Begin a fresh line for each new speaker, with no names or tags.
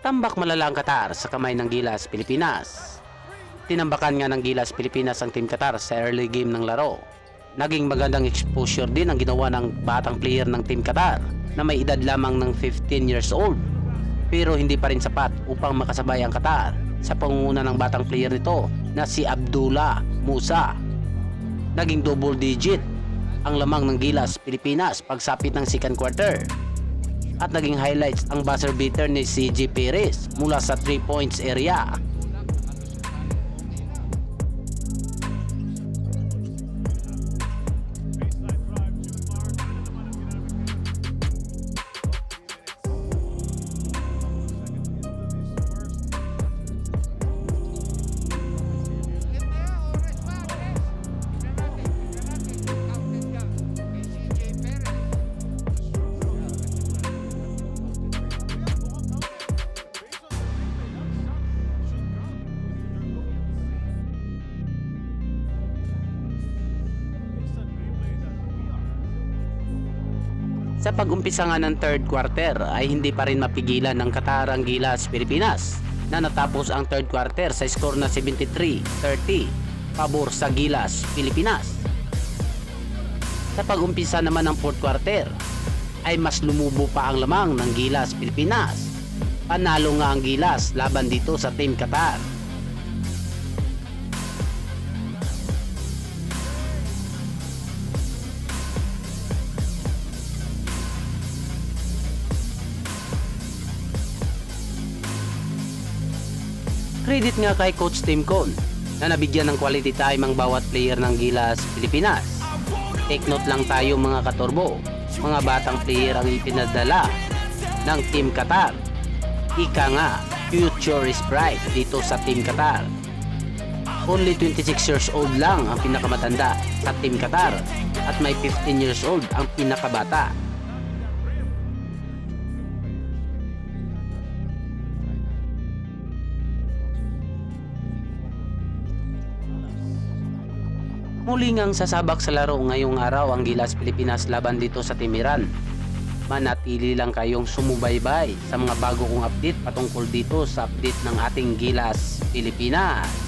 Tambak malala ang Qatar sa kamay ng Gilas Pilipinas. Tinambakan nga ng Gilas Pilipinas ang Team Qatar sa early game ng laro. Naging magandang exposure din ang ginawa ng batang player ng Team Qatar na may edad lamang ng 15 years old. Pero hindi pa rin sapat upang makasabay ang Qatar sa pangunguna ng batang player nito na si Abdullah Musa. Naging double digit ang lamang ng Gilas Pilipinas pagsapit ng second quarter. At naging highlights ang buzzer beater ni CJ Perez mula sa 3 points area. Sa pag-umpisa nga ng third quarter ay hindi pa rin mapigilan ng Qatar ang Gilas Pilipinas na natapos ang third quarter sa score na 73-30 pabor sa Gilas Pilipinas. Sa pag-umpisa naman ng fourth quarter ay mas lumubo pa ang lamang ng Gilas Pilipinas. Panalo nga ang Gilas laban dito sa Team Qatar. Credit nga kay Coach Tim Con na nabigyan ng quality time ang bawat player ng Gilas Pilipinas. Take note lang tayo mga katurbo, mga batang player ang ipinadala ng Team Qatar. Ika nga, future is bright dito sa Team Qatar. Only 26 years old lang ang pinakamatanda sa Team Qatar at may 15 years old ang pinakabata. Muli ngang sasabak sa laro ngayong araw ang Gilas Pilipinas laban dito sa Team Iran. Manatili lang kayong sumubaybay sa mga bago kong update patungkol dito sa update ng ating Gilas Pilipinas.